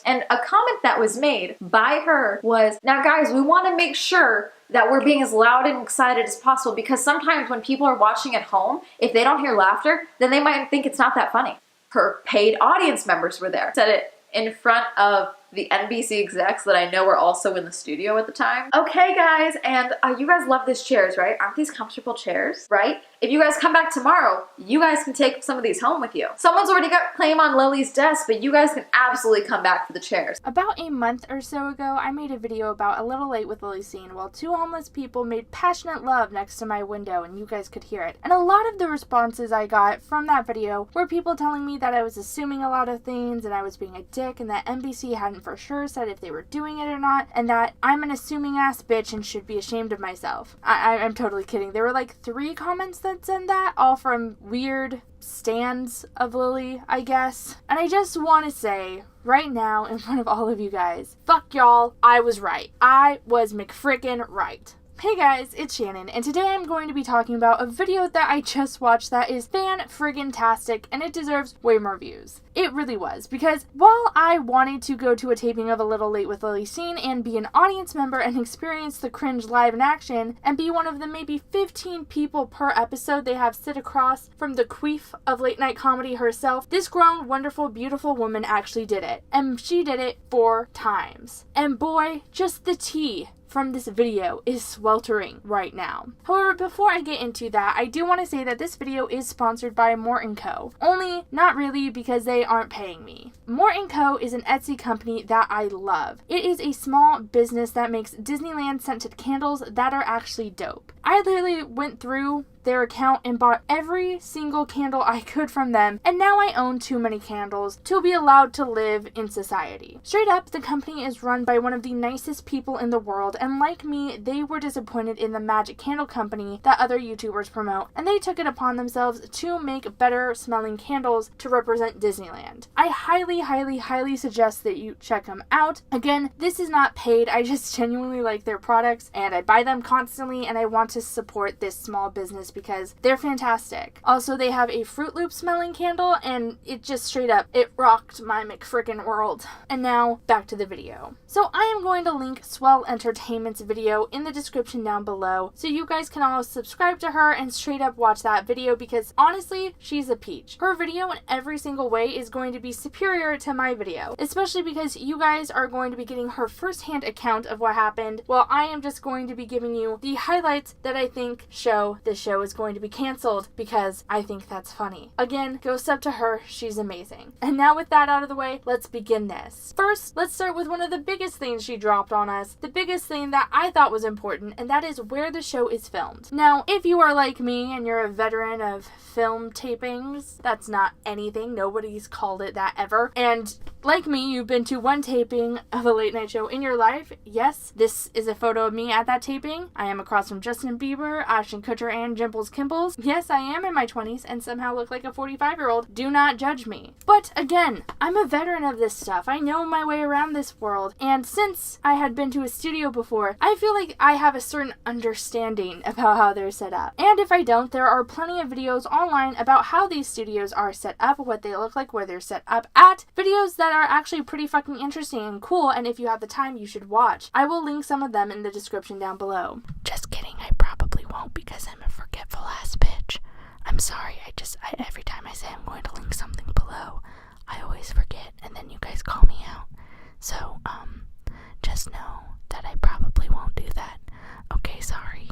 And a comment that was made by her was, now guys, we want to make sure that we're being as loud and excited as possible, because sometimes when people are watching at home, if they don't hear laughter, then they might think it's not that funny. Her paid audience members were there. Said it in front of the NBC execs that I know were also in the studio at the time. Okay guys, and you guys love these chairs, right? Aren't these comfortable chairs, right? If you guys come back tomorrow, you guys can take some of these home with you. Someone's already got claim on Lily's desk, but you guys can absolutely come back for the chairs. About a month or so ago, I made a video about A Little Late with Lilly Singh while two homeless people made passionate love next to my window, and you guys could hear it. And a lot of the responses I got from that video were people telling me that I was assuming a lot of things and I was being a dick, and that NBC hadn't for sure said if they were doing it or not, and that I'm an assuming ass bitch and should be ashamed of myself. I'm totally kidding. There were like 3 comments that said that, all from weird stands of Lily, I guess. And I just want to say right now in front of all of you guys, fuck y'all, I was right. I was McFrickin' right. Hey guys, it's Shannon, and today I'm going to be talking about a video that I just watched that is fan-friggin-tastic, and it deserves way more views. It really was, because while I wanted to go to a taping of A Little Late with Lilly Singh and be an audience member and experience the cringe live in action, and be one of the maybe 15 people per episode they have sit across from the queef of late night comedy herself, this grown, wonderful, beautiful woman actually did it. And she did it 4 times. And boy, just the tea from this video is sweltering right now. However, before I get into that, I do want to say that this video is sponsored by More & Co. Only not really, because they aren't paying me. More & Co. is an Etsy company that I love. It is a small business that makes Disneyland scented candles that are actually dope. I literally went through their account and bought every single candle I could from them, and now I own too many candles to be allowed to live in society. Straight up, the company is run by one of the nicest people in the world, and like me, they were disappointed in the magic candle company that other YouTubers promote, and they took it upon themselves to make better smelling candles to represent Disneyland. I highly suggest that you check them out. Again, this is not paid, I just genuinely like their products, and I buy them constantly, and I want to support this small business because they're fantastic. Also, they have a Fruit Loop smelling candle, and it just straight up, it rocked my McFrickin' world. And now, back to the video. So I am going to link Swell Entertainment's video in the description down below, so you guys can all subscribe to her and straight up watch that video, because honestly, she's a peach. Her video in every single way is going to be superior to my video, especially because you guys are going to be getting her first-hand account of what happened, while I am just going to be giving you the highlights that I think show this show is going to be canceled, because I think that's funny. Again, go sub to her, she's amazing. And now with that out of the way, let's begin this. First, let's start with one of the biggest things she dropped on us, the biggest thing that I thought was important, and that is where the show is filmed. Now, if you are like me and you're a veteran of film tapings, that's not anything, nobody's called it that ever, and like me, you've been to one taping of a late night show in your life. Yes, this is a photo of me at that taping. I am across from Justin Bieber, Ashton Kutcher, and Jimples Kimples. Yes, I am in my 20s and somehow look like a 45-year-old. Do not judge me. But again, I'm a veteran of this stuff. I know my way around this world, and since I had been to a studio before, I feel like I have a certain understanding about how they're set up. And if I don't, there are plenty of videos online about how these studios are set up, what they look like, where they're set up at, videos that are actually pretty fucking interesting and cool, and if you have the time, you should watch. I will link some of them in the description down below. Just kidding, I probably won't, because I'm a forgetful ass bitch. I'm sorry, every time I say I'm going to link something below, I always forget, and then you guys call me out. So, just know that I probably won't do that. Okay, sorry.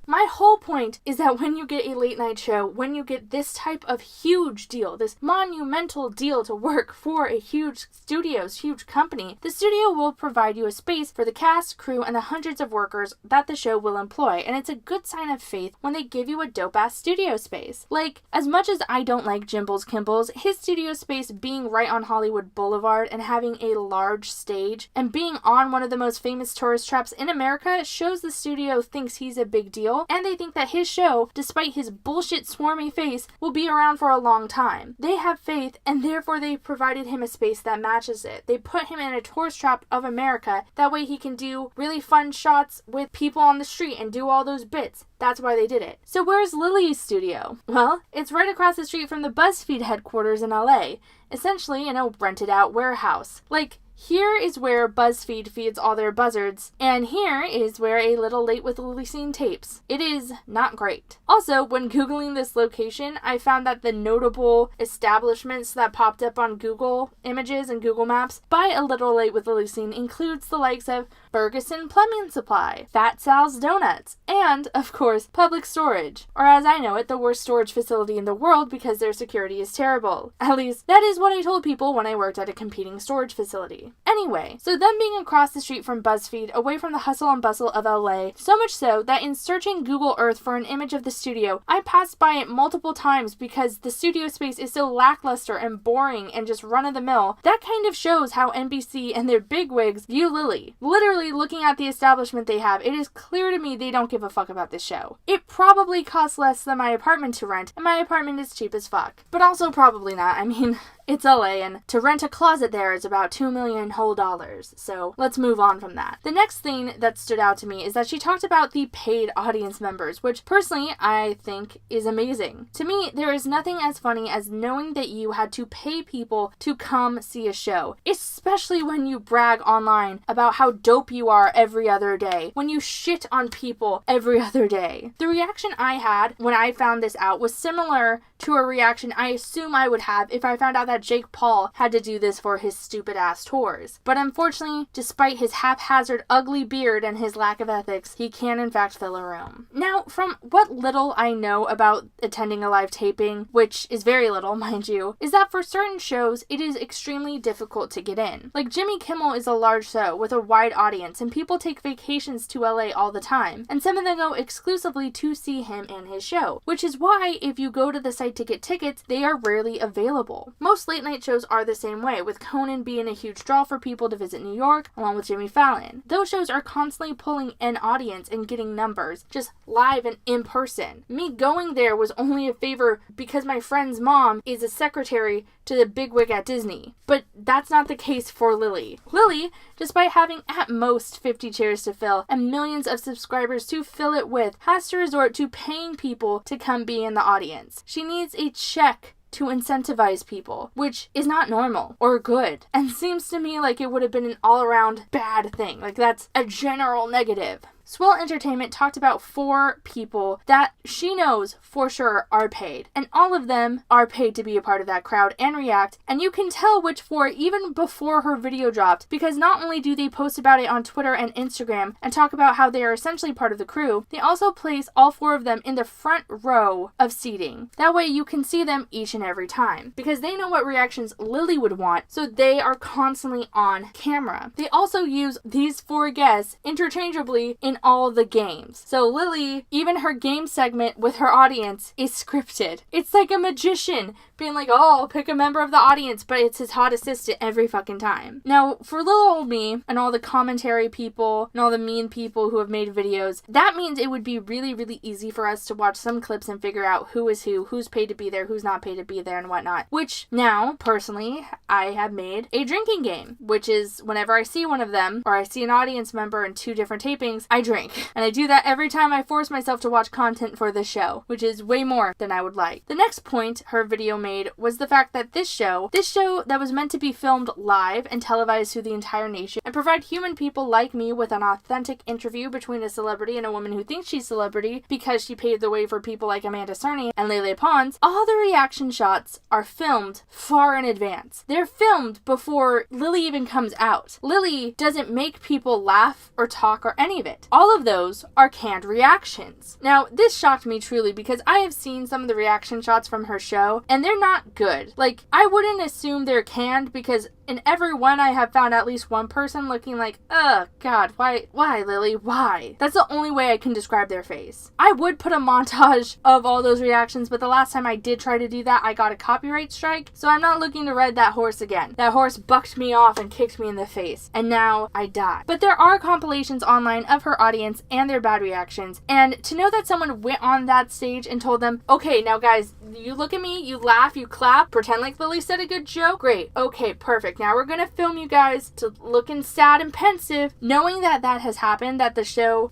My whole point is that when you get a late night show, when you get this type of huge deal, this monumental deal to work for a huge studio's huge company, the studio will provide you a space for the cast, crew, and the hundreds of workers that the show will employ, and it's a good sign of faith when they give you a dope-ass studio space. Like, as much as I don't like Jimples Kimples, his studio space being right on Hollywood Boulevard and having a large stage and being on one of the most famous tourist traps in America shows the studio thinks he's a big deal, and and they think that his show, despite his bullshit swarmy face, will be around for a long time. They have faith, and therefore they provided him a space that matches it. They put him in a tourist trap of America. That way he can do really fun shots with people on the street and do all those bits. That's why they did it. So where's Lilly's studio? Well, it's right across the street from the BuzzFeed headquarters in LA. Essentially in a rented out warehouse. Like, here is where BuzzFeed feeds all their buzzards, and here is where A Little Late with Lilly Singh tapes. It is not great. Also, when Googling this location, I found that the notable establishments that popped up on Google Images and Google Maps by A Little Late with Lilly Singh includes the likes of Ferguson Plumbing Supply, Fat Sal's Donuts, and, of course, Public Storage, or as I know it, the worst storage facility in the world because their security is terrible. At least, that is what I told people when I worked at a competing storage facility. Anyway, so them being across the street from BuzzFeed, away from the hustle and bustle of LA, so much so that in searching Google Earth for an image of the studio, I passed by it multiple times because the studio space is so lackluster and boring and just run-of-the-mill. That kind of shows how NBC and their bigwigs view Lilly. Literally looking at the establishment they have, it is clear to me they don't give a fuck about this show. It probably costs less than my apartment to rent, and my apartment is cheap as fuck. But also probably not. I mean, it's LA, and to rent a closet there is about $2 million whole dollars, so let's move on from that. The next thing that stood out to me is that she talked about the paid audience members, which personally I think is amazing. To me, there is nothing as funny as knowing that you had to pay people to come see a show, especially when you brag online about how dope you are every other day, when you shit on people every other day. The reaction I had when I found this out was similar to a reaction I assume I would have if I found out that Jake Paul had to do this for his stupid ass tours. But unfortunately, despite his haphazard ugly beard and his lack of ethics, he can in fact fill a room. Now, from what little I know about attending a live taping, which is very little, mind you, is that for certain shows, it is extremely difficult to get in. Like Jimmy Kimmel is a large show with a wide audience, and people take vacations to LA all the time, and some of them go exclusively to see him and his show, which is why if you go to the site to get tickets, they are rarely available. Most late night shows are the same way, with Conan being a huge draw for people to visit New York, along with Jimmy Fallon. Those shows are constantly pulling an audience and getting numbers, just live and in person. Me going there was only a favor because my friend's mom is a secretary to the bigwig at Disney. But that's not the case for Lilly. Lilly, despite having at most 50 chairs to fill and millions of subscribers to fill it with, has to resort to paying people to come be in the audience. She needs a check to incentivize people, which is not normal or good, and seems to me like it would have been an all-around bad thing. Like, that's a general negative. Swell Entertainment talked about 4 people that she knows for sure are paid, and all of them are paid to be a part of that crowd and react, and you can tell which 4 even before her video dropped, because not only do they post about it on Twitter and Instagram and talk about how they are essentially part of the crew, they also place all 4 of them in the front row of seating. That way you can see them each and every time, because they know what reactions Lilly would want, so they are constantly on camera. They also use these 4 guests interchangeably in all the games. So Lilly, even her game segment with her audience is scripted. It's like a magician being like, oh, I'll pick a member of the audience, but it's his hot assistant every fucking time. Now, for little old me and all the commentary people and all the mean people who have made videos, that means it would be really, really easy for us to watch some clips and figure out who is who, who's paid to be there, who's not paid to be there, and whatnot. Which now, personally, I have made a drinking game, which is whenever I see one of them, or I see an audience member in 2 different tapings, I drink. And I do that every time I force myself to watch content for this show, which is way more than I would like. The next point her video made was the fact that this show that was meant to be filmed live and televised to the entire nation and provide human people like me with an authentic interview between a celebrity and a woman who thinks she's celebrity because she paved the way for people like Amanda Cerny and Lele Pons, all the reaction shots are filmed far in advance. They're filmed before Lilly even comes out. Lilly doesn't make people laugh or talk or any of it. All of those are canned reactions. Now, this shocked me truly because I have seen some of the reaction shots from her show and they're not good. Like, I wouldn't assume they're canned because in every one I have found at least one person looking like, oh god, why Lily, why? That's the only way I can describe their face. I would put a montage of all those reactions, but the last time I did try to do that, I got a copyright strike, so I'm not looking to ride that horse again. That horse bucked me off and kicked me in the face, and now I die. But there are compilations online of her audience and their bad reactions, and to know that someone went on that stage and told them, okay, now guys, you look at me, you laugh, you clap, pretend like Lily said a good joke, great, okay, perfect. Now we're gonna film you guys to looking sad and pensive, knowing that that has happened, that the show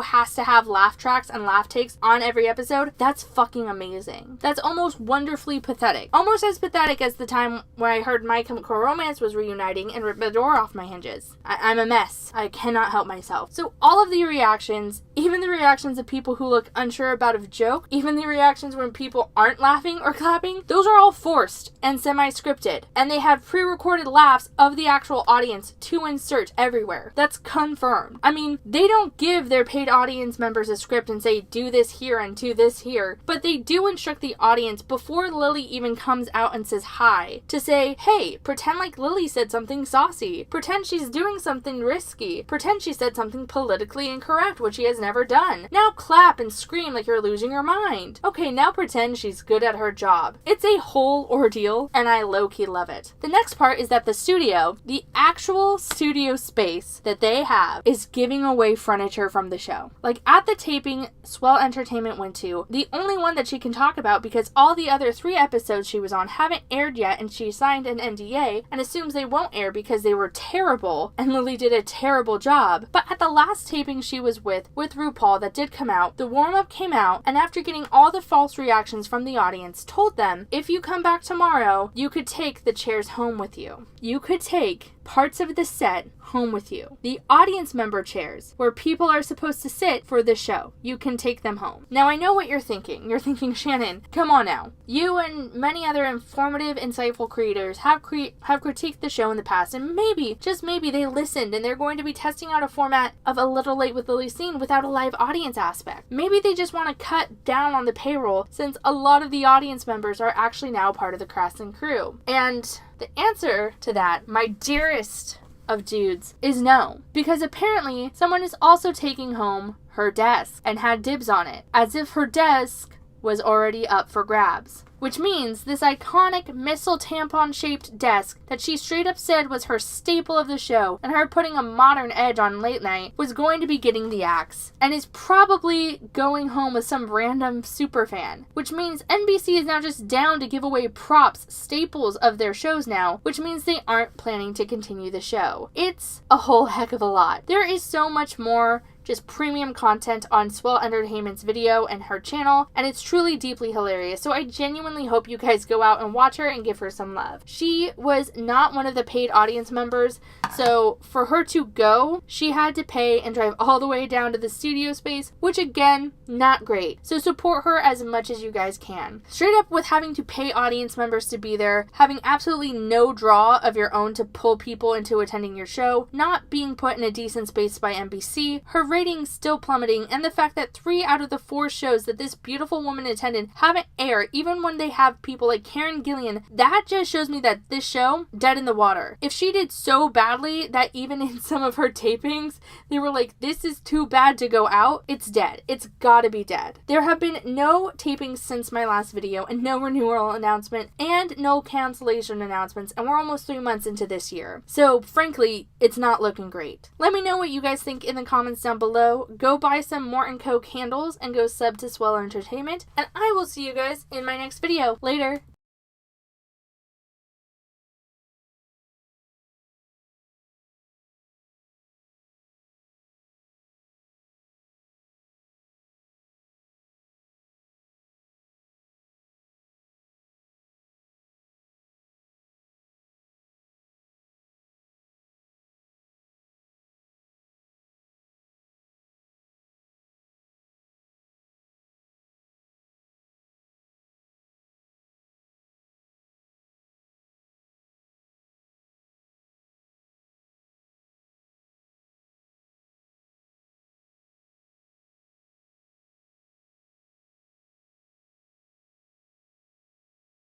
has to have laugh tracks and laugh takes on every episode. That's fucking amazing. That's almost wonderfully pathetic. Almost as pathetic as the time when I heard My Chemical Romance was reuniting and ripped the door off my hinges. I'm a mess. I cannot help myself. So all of the reactions, even the reactions of people who look unsure about a joke, even the reactions when people aren't laughing or clapping, those are all forced and semi-scripted. And they have pre-recorded laughs of the actual audience to insert everywhere. That's confirmed. I mean, they don't give their paid audience members a script and say, do this here and do this here, but they do instruct the audience before Lily even comes out and says hi, to say, hey, pretend like Lily said something saucy. Pretend she's doing something risky. Pretend she said something politically incorrect, which she has never done. Now clap and scream like you're losing your mind. Okay, now pretend she's good at her job. It's a whole ordeal, and I low-key love it. The next part is that the studio, the actual studio space that they have, is giving away furniture from the show. Like at the taping Swell Entertainment went to, the only one that she can talk about because all the other 3 episodes she was on haven't aired yet, and she signed an NDA and assumes they won't air because they were terrible and Lily did a terrible job. But at the last taping she was with RuPaul that did come out, the warm-up came out, and after getting all the false reactions from the audience, told them, if you come back tomorrow, you could take the chairs home with you. You could take parts of the set home with you. The audience member chairs, where people are supposed to sit for the show, you can take them home. Now I know what you're thinking. You're thinking, Shannon, come on now. You and many other informative, insightful creators have critiqued the show in the past, and maybe, just maybe, they listened and they're going to be testing out a format of A Little Late with Lilly Singh without a live audience aspect. Maybe they just want to cut down on the payroll since a lot of the audience members are actually now part of the cast and crew. And the answer to that, my dearest of dudes, is no. Because apparently someone is also taking home her desk and had dibs on it, as if her desk was already up for grabs. Which means this iconic missile tampon shaped desk that she straight up said was her staple of the show and her putting a modern edge on late night was going to be getting the axe and is probably going home with some random superfan. Which means NBC is now just down to give away props, staples of their shows now, which means they aren't planning to continue the show. It's a whole heck of a lot. There is so much more just premium content on Swell Entertainment's video and her channel, and it's truly deeply hilarious, so I genuinely hope you guys go out and watch her and give her some love. She was not one of the paid audience members, so for her to go, she had to pay and drive all the way down to the studio space, which again, not great. So support her as much as you guys can. Straight up with having to pay audience members to be there, having absolutely no draw of your own to pull people into attending your show, not being put in a decent space by NBC, her ratings still plummeting, and the fact that 3 out of the 4 shows that this beautiful woman attended haven't aired, even when they have people like Karen Gillian, that just shows me that this show, dead in the water. If she did so badly that even in some of her tapings, they were like, this is too bad to go out, it's dead. It's gotta be dead. There have been no tapings since my last video, and no renewal announcement, and no cancellation announcements, and we're almost 3 months into this year. So, frankly, it's not looking great. Let me know what you guys think in the comments down below. Go buy some Morton Co. candles and go sub to Swell Entertainment, and I will see you guys in my next video. Later!